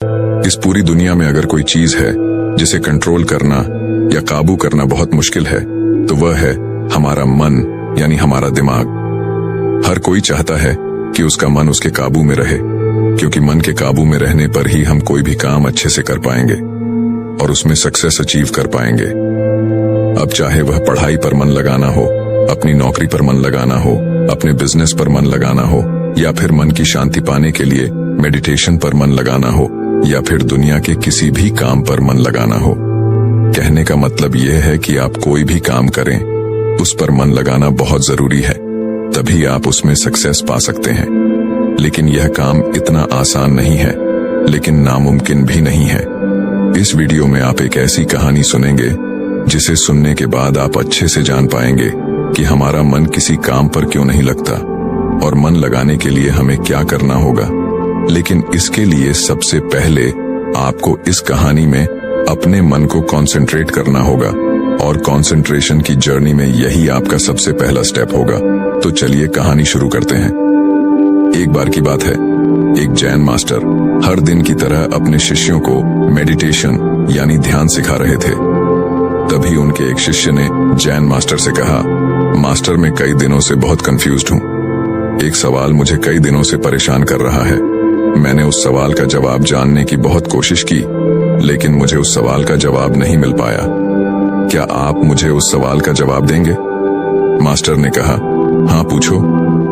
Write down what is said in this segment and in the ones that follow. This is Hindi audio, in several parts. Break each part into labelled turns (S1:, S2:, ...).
S1: इस पूरी दुनिया में अगर कोई चीज है जिसे कंट्रोल करना या काबू करना बहुत मुश्किल है तो वह है हमारा मन, यानी हमारा दिमाग। हर कोई चाहता है कि उसका मन उसके काबू में रहे, क्योंकि मन के काबू में रहने पर ही हम कोई भी काम अच्छे से कर पाएंगे और उसमें सक्सेस अचीव कर पाएंगे। अब चाहे वह पढ़ाई पर मन लगाना हो, अपनी नौकरी पर मन लगाना हो, अपने बिजनेस पर मन लगाना हो, या फिर मन की शांति पाने के लिए मेडिटेशन पर मन लगाना हो, या फिर दुनिया के किसी भी काम पर मन लगाना हो। कहने का मतलब यह है कि आप कोई भी काम करें, उस पर मन लगाना बहुत जरूरी है, तभी आप उसमें सक्सेस पा सकते हैं। लेकिन यह काम इतना आसान नहीं है, लेकिन नामुमकिन भी नहीं है। इस वीडियो में आप एक ऐसी कहानी सुनेंगे जिसे सुनने के बाद आप अच्छे से जान पाएंगे कि हमारा मन किसी काम पर क्यों नहीं लगता और मन लगाने के लिए हमें क्या करना होगा। लेकिन इसके लिए सबसे पहले आपको इस कहानी में अपने मन को कंसंट्रेट करना होगा, और कंसंट्रेशन की जर्नी में यही आपका सबसे पहला स्टेप होगा। तो चलिए कहानी शुरू करते हैं। एक बार की बात है, एक जैन मास्टर हर दिन की तरह अपने शिष्यों को मेडिटेशन यानी ध्यान सिखा रहे थे। तभी उनके एक शिष्य ने जैन मास्टर से कहा, मास्टर मैं कई दिनों से बहुत कंफ्यूज्ड हूँ। एक सवाल मुझे कई दिनों से परेशान कर रहा है। मैंने उस सवाल का जवाब जानने की बहुत कोशिश की, लेकिन मुझे उस सवाल का जवाब नहीं मिल पाया। क्या आप मुझे उस सवाल का जवाब देंगे? मास्टर ने कहा, हाँ पूछो,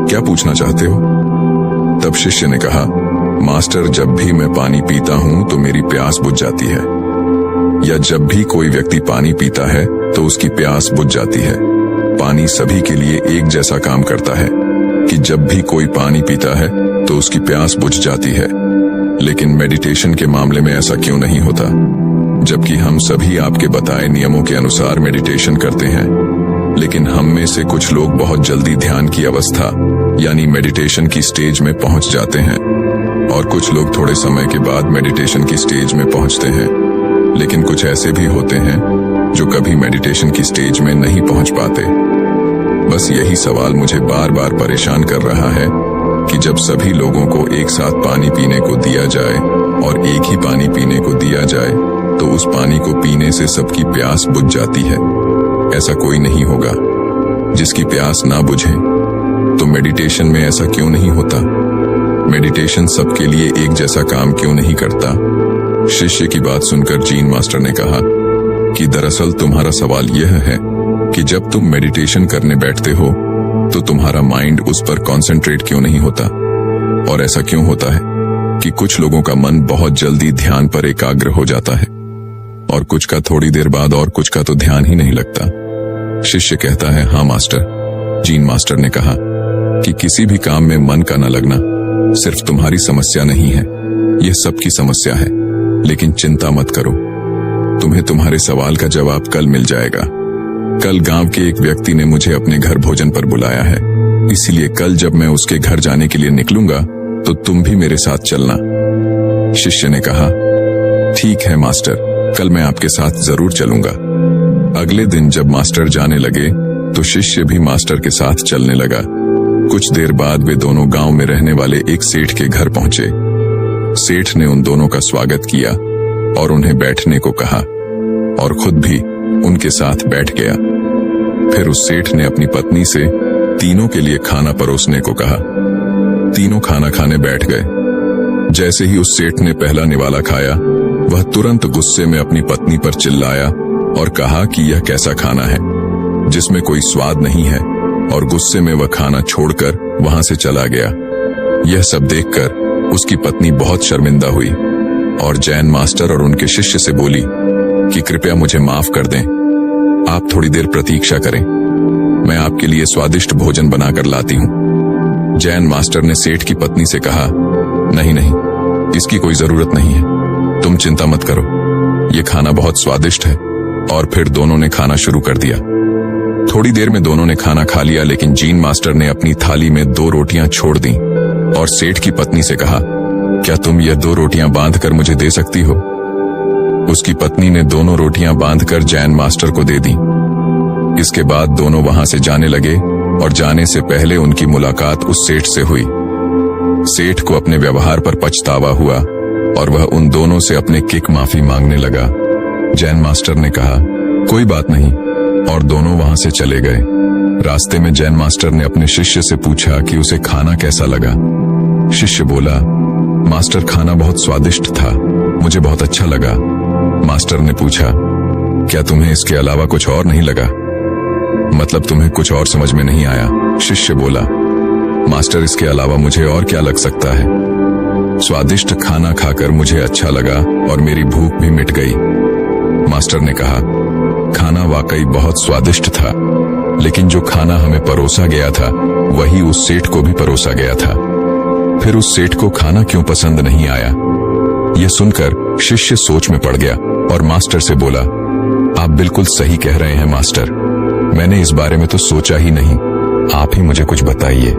S1: क्या पूछना चाहते हो? तब शिष्य ने कहा, मास्टर जब भी मैं पानी पीता हूँ तो मेरी प्यास बुझ जाती है, या जब भी कोई व्यक्ति पानी पीता है तो उसकी प्यास बुझ जाती है। पानी सभी के लिए एक जैसा काम करता है कि जब भी कोई पानी पीता है तो उसकी प्यास बुझ जाती है। लेकिन मेडिटेशन के मामले में ऐसा क्यों नहीं होता? जबकि हम सभी आपके बताए नियमों के अनुसार मेडिटेशन करते हैं, लेकिन हम में से कुछ लोग बहुत जल्दी ध्यान की अवस्था यानी मेडिटेशन की स्टेज में पहुंच जाते हैं, और कुछ लोग थोड़े समय के बाद मेडिटेशन की स्टेज में पहुंचते हैं। लेकिन कुछ ऐसे भी होते हैं जो कभी मेडिटेशन की स्टेज में नहीं पहुंच पाते। बस यही सवाल मुझे बार बार परेशान कर रहा है कि जब सभी लोगों को एक साथ पानी पीने को दिया जाए और एक ही पानी पीने को दिया जाए तो उस पानी को पीने से सबकी प्यास बुझ जाती है। ऐसा कोई नहीं होगा जिसकी प्यास ना बुझे। तो मेडिटेशन में ऐसा क्यों नहीं होता? मेडिटेशन सबके लिए एक जैसा काम क्यों नहीं करता? शिष्य की बात सुनकर जैन मास्टर ने कहा कि दरअसल तुम्हारा सवाल यह है कि जब तुम मेडिटेशन करने बैठते हो तो तुम्हारा माइंड उस पर कंसंट्रेट क्यों नहीं होता। और ऐसा क्यों होता है कि कुछ लोगों का मन बहुत जल्दी ध्यान पर एकाग्र हो जाता है और कुछ का थोड़ी देर बाद और कुछ का तो ध्यान ही नहीं लगता। शिष्य कहता है, हाँ मास्टर। जैन मास्टर ने कहा कि किसी भी काम में मन का न लगना सिर्फ तुम्हारी समस्या नहीं है, यह सबकी समस्या है। लेकिन चिंता मत करो, तुम्हें तुम्हारे सवाल का जवाब कल मिल जाएगा। कल गांव के एक व्यक्ति ने मुझे अपने घर भोजन पर बुलाया है, इसलिए कल जब मैं उसके घर जाने के लिए निकलूंगा तो तुम भी मेरे साथ चलना। शिष्य ने कहा, ठीक है मास्टर, कल मैं आपके साथ जरूर चलूंगा। अगले दिन जब मास्टर जाने लगे तो शिष्य भी मास्टर के साथ चलने लगा। कुछ देर बाद वे दोनों गांव में रहने वाले एक सेठ के घर पहुंचे। सेठ ने उन दोनों का स्वागत किया और उन्हें बैठने को कहा और खुद भी उनके साथ बैठ गया। फिर उस सेठ ने अपनी पत्नी से तीनों के लिए खाना परोसने को कहा। तीनों खाना खाने बैठ गए। जैसे ही उस सेठ ने पहला निवाला खाया, वह तुरंत गुस्से में अपनी पत्नी पर चिल्लाया और कहा कि यह कैसा खाना है जिसमें कोई स्वाद नहीं है, और गुस्से में वह खाना छोड़कर वहां से चला गया। यह सब देखकर उसकी पत्नी बहुत शर्मिंदा हुई और जैन मास्टर और उनके शिष्य से बोली कि कृपया मुझे माफ कर दें, आप थोड़ी देर प्रतीक्षा करें, मैं आपके लिए स्वादिष्ट भोजन बनाकर लाती हूँ। जैन मास्टर ने सेठ की पत्नी से कहा, नहीं नहीं, इसकी कोई जरूरत नहीं है, तुम चिंता मत करो, ये खाना बहुत स्वादिष्ट है। और फिर दोनों ने खाना शुरू कर दिया। थोड़ी देर में दोनों ने खाना खा लिया, लेकिन जैन मास्टर ने अपनी थाली में 2 रोटियां छोड़ दी और सेठ की पत्नी से कहा, क्या तुम यह 2 रोटियां बांधकर मुझे दे सकती हो? उसकी पत्नी ने दोनों रोटियां बांधकर जैन मास्टर को दे दी। इसके बाद दोनों वहां से जाने लगे और जाने से पहले उनकी मुलाकात उस सेठ से हुई। सेठ को अपने व्यवहार पर पछतावा हुआ और वह उन दोनों से अपने किक माफी मांगने लगा। जैन मास्टर ने कहा, कोई बात नहीं, और दोनों वहां से चले गए। रास्ते में जैन मास्टर ने अपने शिष्य से पूछा कि उसे खाना कैसा लगा। शिष्य बोला, मास्टर खाना बहुत स्वादिष्ट था, मुझे बहुत अच्छा लगा। मास्टर ने पूछा, क्या तुम्हें इसके अलावा कुछ और नहीं लगा? मतलब तुम्हें कुछ और समझ में नहीं आया? शिष्य बोला, मास्टर इसके अलावा मुझे और क्या लग सकता है? स्वादिष्ट खाना खाकर मुझे अच्छा लगा और मेरी भूख भी मिट गई। मास्टर ने कहा, खाना वाकई बहुत स्वादिष्ट था, लेकिन जो खाना हमें परोसा गया था वही उस सेठ को भी परोसा गया था। फिर उस सेठ को खाना क्यों पसंद नहीं आया? यह सुनकर शिष्य सोच में पड़ गया और मास्टर से बोला, आप बिल्कुल सही कह रहे हैं मास्टर, मैंने इस बारे में तो सोचा ही नहीं, आप ही मुझे कुछ बताइए।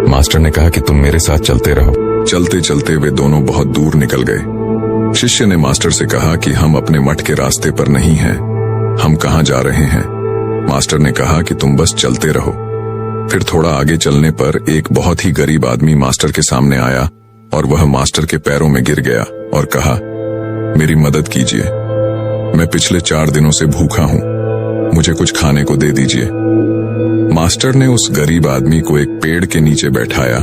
S1: मास्टर ने कहा कि तुम मेरे साथ चलते रहो। चलते चलते वे दोनों बहुत दूर निकल गए। शिष्य ने मास्टर से कहा कि हम अपने मठ के रास्ते पर नहीं हैं, हम कहाँ जा रहे हैं? मास्टर ने कहा कि तुम बस चलते रहो। फिर थोड़ा आगे चलने पर एक बहुत ही गरीब आदमी मास्टर के सामने आया और वह मास्टर के पैरों में गिर गया और कहा, मेरी मदद कीजिए, मैं पिछले 4 दिनों से भूखा हूं, मुझे कुछ खाने को दे दीजिए। मास्टर ने उस गरीब आदमी को एक पेड़ के नीचे बैठाया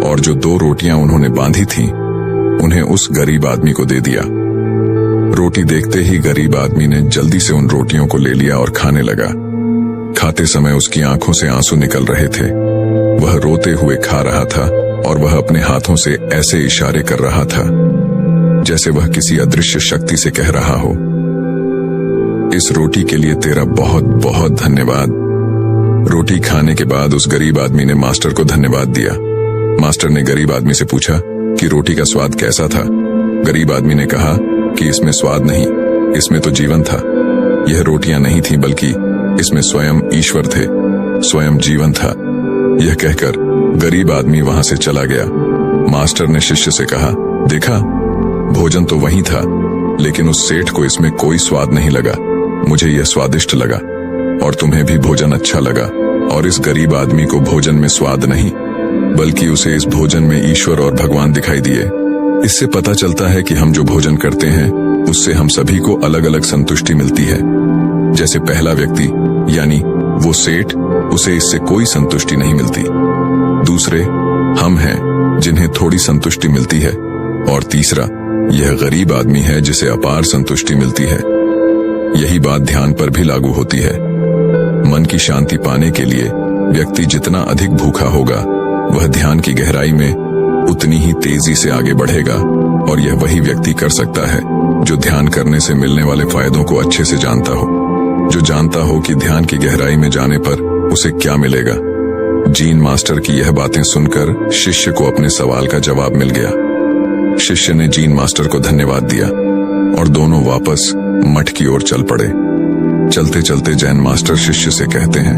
S1: और जो 2 रोटियां उन्होंने बांधी थीं, उन्हें उस गरीब आदमी को दे दिया। रोटी देखते ही गरीब आदमी ने जल्दी से उन रोटियों को ले लिया और खाने लगा। खाते समय उसकी आंखों से आंसू निकल रहे थे। वह रोते हुए खा रहा था और वह अपने हाथों से ऐसे इशारे कर रहा था जैसे वह किसी अदृश्य शक्ति से कह रहा हो, इस रोटी के लिए तेरा बहुत बहुत धन्यवाद। रोटी खाने के बाद उस गरीब आदमी ने मास्टर को धन्यवाद दिया। मास्टर ने गरीब आदमी से पूछा कि रोटी का स्वाद कैसा था? गरीब आदमी ने कहा कि इसमें स्वाद नहीं, इसमें तो जीवन था। यह रोटियां नहीं थी बल्कि इसमें स्वयं ईश्वर थे, स्वयं जीवन था। यह कहकर गरीब आदमी वहां से चला गया। मास्टर ने शिष्य से कहा, देखा, भोजन तो वही था, लेकिन उस सेठ को इसमें कोई स्वाद नहीं लगा। मुझे यह स्वादिष्ट लगा और तुम्हें भी भोजन अच्छा लगा, और इस गरीब आदमी को भोजन में स्वाद नहीं बल्कि उसे इस भोजन में ईश्वर और भगवान दिखाई दिए। इससे पता चलता है कि हम जो भोजन करते हैं उससे हम सभी को अलग अलग संतुष्टि मिलती है। जैसे पहला व्यक्ति यानी वो सेठ, उसे इससे कोई संतुष्टि नहीं मिलती। दूसरे हम हैं जिन्हें थोड़ी संतुष्टि मिलती है, और तीसरा यह गरीब आदमी है जिसे अपार संतुष्टि मिलती है। यही बात ध्यान पर भी लागू होती है। मन की शांति पाने के लिए व्यक्ति जितना अधिक भूखा होगा, वह ध्यान की गहराई में उतनी ही तेजी से आगे बढ़ेगा, और यह वही व्यक्ति कर सकता है जो ध्यान करने से मिलने वाले फायदों को अच्छे से जानता हो, जो जानता हो कि ध्यान की गहराई में जाने पर उसे क्या मिलेगा। जीन मास्टर की यह बातें सुनकर शिष्य को अपने सवाल का जवाब मिल गया। शिष्य ने जीन मास्टर को धन्यवाद दिया और दोनों वापस मठ की ओर चल पड़े। चलते चलते जैन मास्टर शिष्य से कहते हैं,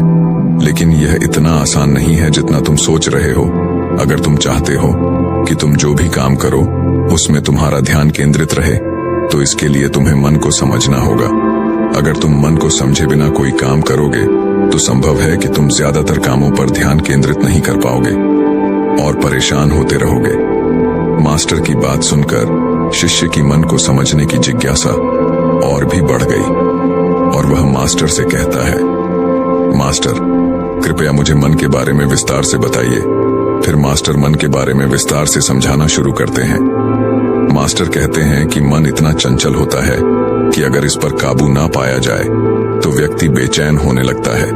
S1: लेकिन यह इतना आसान नहीं है जितना तुम सोच रहे हो। अगर तुम चाहते हो कि तुम जो भी काम करो उसमें तुम्हारा ध्यान केंद्रित रहे, तो इसके लिए तुम्हें मन को समझना होगा। अगर तुम मन को समझे बिना कोई काम करोगे तो संभव है कि तुम ज्यादातर कामों पर ध्यान केंद्रित नहीं कर पाओगे और परेशान होते रहोगे। मास्टर की बात सुनकर शिष्य की मन को समझने की जिज्ञासा और भी बढ़ गई और वह मास्टर से कहता है, मास्टर, कृपया मुझे मन के बारे में विस्तार से बताइए। फिर मास्टर मन के बारे में विस्तार से समझाना शुरू करते हैं। मास्टर कहते हैं कि मन इतना चंचल होता है कि अगर इस पर काबू ना पाया जाए तो व्यक्ति बेचैन होने लगता है,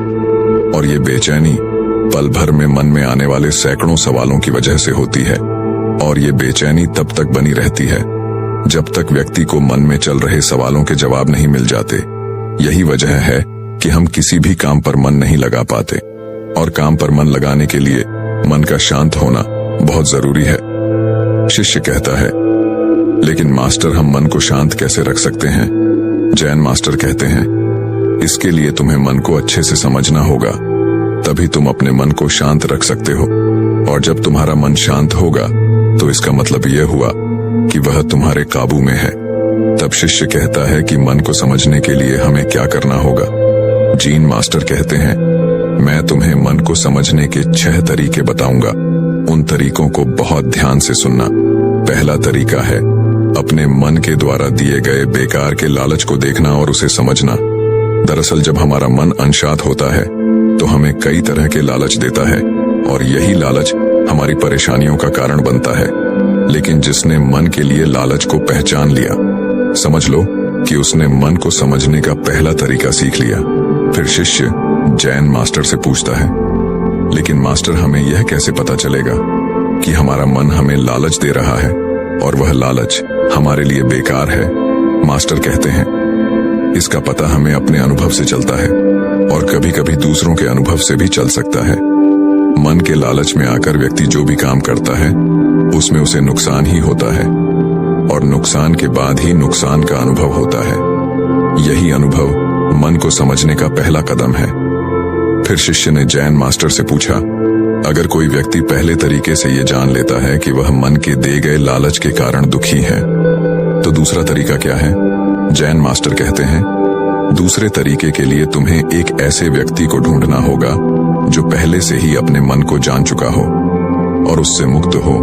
S1: और ये बेचैनी पल भर में मन में आने वाले सैकड़ों सवालों की वजह से होती है, और ये बेचैनी तब तक बनी रहती है जब तक व्यक्ति को मन में चल रहे सवालों के जवाब नहीं मिल जाते। यही वजह है कि हम किसी भी काम पर मन नहीं लगा पाते, और काम पर मन लगाने के लिए मन का शांत होना बहुत जरूरी है। शिष्य कहता है, लेकिन मास्टर, हम मन को शांत कैसे रख सकते हैं? जैन मास्टर कहते हैं, इसके लिए तुम्हें मन को अच्छे से समझना होगा, तभी तुम अपने मन को शांत रख सकते हो। और जब तुम्हारा मन शांत होगा तो इसका मतलब यह हुआ कि वह तुम्हारे काबू में है। तब शिष्य कहता है कि मन को समझने के लिए हमें क्या करना होगा। जीन मास्टर कहते हैं, मैं तुम्हें मन को समझने के 6 तरीके बताऊंगा। उन तरीकों को बहुत ध्यान से सुनना। पहला तरीका है अपने मन के द्वारा दिए गए बेकार के लालच को देखना और उसे समझना। दरअसल जब हमारा मन अनशांत होता है तो हमें कई तरह के लालच देता है और यही लालच हमारी परेशानियों का कारण बनता है। लेकिन जिसने मन के लिए लालच को पहचान लिया, समझ लो कि उसने मन को समझने का पहला तरीका सीख लिया। फिर शिष्य जैन मास्टर से पूछता है, लेकिन मास्टर हमें यह कैसे पता चलेगा कि हमारा मन हमें लालच दे रहा है और वह लालच हमारे लिए बेकार है? मास्टर कहते हैं, इसका पता हमें अपने अनुभव से चलता है और कभी कभी दूसरों के अनुभव से भी चल सकता है। मन के लालच में आकर व्यक्ति जो भी काम करता है उसमें उसे नुकसान ही होता है और नुकसान के बाद ही नुकसान का अनुभव होता है। यही अनुभव मन को समझने का पहला कदम है। फिर शिष्य ने जैन मास्टर से पूछा, अगर कोई व्यक्ति पहले तरीके से ये जान लेता है कि वह मन के दे गए लालच के कारण दुखी है, तो दूसरा तरीका क्या है? जैन मास्टर कहते हैं, दूसरे तरीके के लिए तुम्हें एक ऐसे व्यक्ति को ढूंढना होगा जो पहले से ही अपने मन को जान चुका हो और उससे मुक्त हो।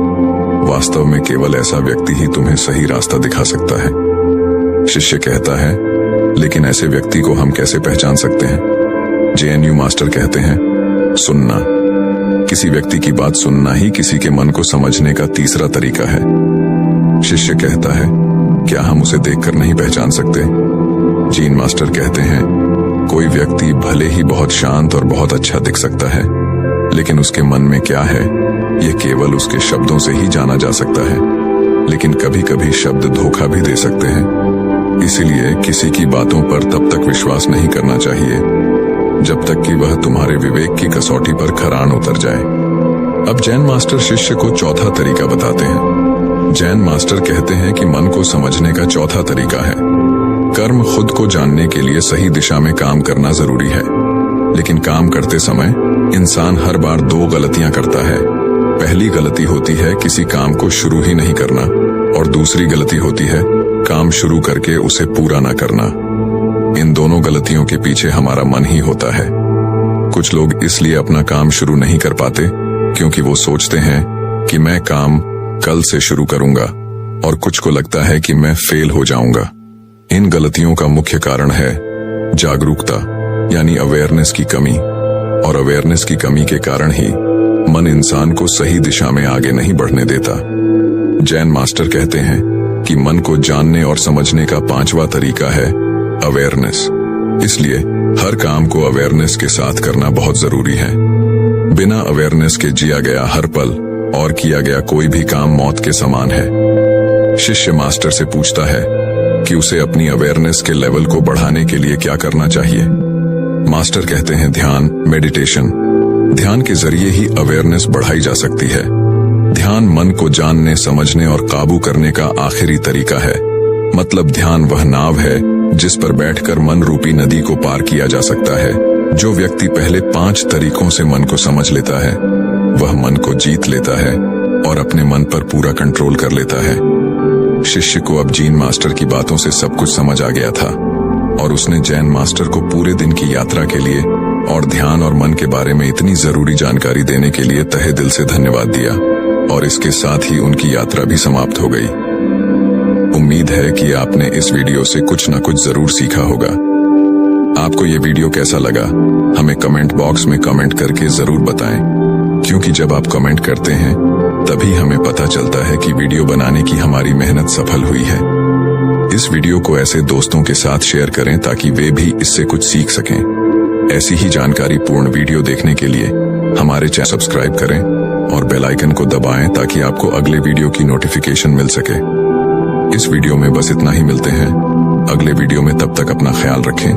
S1: वास्तव में केवल ऐसा व्यक्ति ही तुम्हें सही रास्ता दिखा सकता है। शिष्य कहता है, लेकिन ऐसे व्यक्ति को हम कैसे पहचान सकते हैं? जेएनयू मास्टर कहते हैं, सुनना। किसी व्यक्ति की बात सुनना ही किसी के मन को समझने का तीसरा तरीका है। शिष्य कहता है, क्या हम उसे देखकर नहीं पहचान सकते? जीन मास्टर कहते हैं, कोई व्यक्ति भले ही बहुत शांत और बहुत अच्छा दिख सकता है, लेकिन उसके मन में क्या है यह केवल उसके शब्दों से ही जाना जा सकता है। लेकिन कभी कभी शब्द धोखा भी दे सकते हैं। इसीलिए किसी की बातों पर तब तक विश्वास नहीं करना चाहिए जब तक कि वह तुम्हारे विवेक की कसौटी पर खरान उतर जाए। अब जैन मास्टर शिष्य को चौथा तरीका बताते हैं। जैन मास्टर कहते हैं कि मन को समझने का चौथा तरीका है, कर्म खुद को जानने के लिए सही दिशा में काम करना जरूरी है। लेकिन काम करते समय इंसान हर बार दो गलतियां करता है। पहली गलती होती है किसी काम को शुरू ही नहीं करना और दूसरी गलती होती है काम शुरू करके उसे पूरा ना करना। इन दोनों गलतियों के पीछे हमारा मन ही होता है। कुछ लोग इसलिए अपना काम शुरू नहीं कर पाते क्योंकि वो सोचते हैं कि मैं काम कल से शुरू करूंगा और कुछ को लगता है कि मैं फेल हो जाऊंगा। इन गलतियों का मुख्य कारण है जागरूकता यानी अवेयरनेस की कमी, और अवेयरनेस की कमी के कारण ही मन इंसान को सही दिशा में आगे नहीं बढ़ने देता। जैन मास्टर कहते हैं कि मन को जानने और समझने का पांचवा तरीका है अवेयरनेस। इसलिए हर काम को अवेयरनेस के साथ करना बहुत जरूरी है। बिना अवेयरनेस के जिया गया हर पल और किया गया कोई भी काम मौत के समान है। शिष्य मास्टर से पूछता है कि उसे अपनी अवेयरनेस के लेवल को बढ़ाने के लिए क्या करना चाहिए। मास्टर कहते हैं, ध्यान, मेडिटेशन। ध्यान के जरिए ही अवेयरनेस बढ़ाई जा सकती है। ध्यान मन को जानने, समझने और काबू करने का आखिरी तरीका है। मतलब ध्यान वह नाव है जिस पर बैठकर मन रूपी नदी को पार किया जा सकता है। जो व्यक्ति पहले 5 तरीकों से मन को समझ लेता है वह मन को जीत लेता है और अपने मन पर पूरा कंट्रोल कर लेता है। शिष्य को अब जीन मास्टर की बातों से सब कुछ समझ आ गया था और उसने जैन मास्टर को पूरे दिन की यात्रा के लिए और ध्यान और मन के बारे में इतनी जरूरी जानकारी देने के लिए तहे दिल से धन्यवाद दिया और इसके साथ ही उनकी यात्रा भी समाप्त हो गई। उम्मीद है कि आपने इस वीडियो से कुछ न कुछ जरूर सीखा होगा। आपको ये वीडियो कैसा लगा हमें कमेंट बॉक्स में कमेंट करके जरूर बताएं, क्योंकि जब आप कमेंट करते हैं तभी हमें पता चलता है कि वीडियो बनाने की हमारी मेहनत सफल हुई है। इस वीडियो को ऐसे दोस्तों के साथ शेयर करें ताकि वे भी इससे कुछ सीख सकें। ऐसी ही जानकारी पूर्ण वीडियो देखने के लिए हमारे चैनल सब्सक्राइब करें और बेल आइकन को दबाएं ताकि आपको अगले वीडियो की नोटिफिकेशन मिल सके। इस वीडियो में बस इतना ही। मिलते हैं अगले वीडियो में, तब तक अपना ख्याल रखें।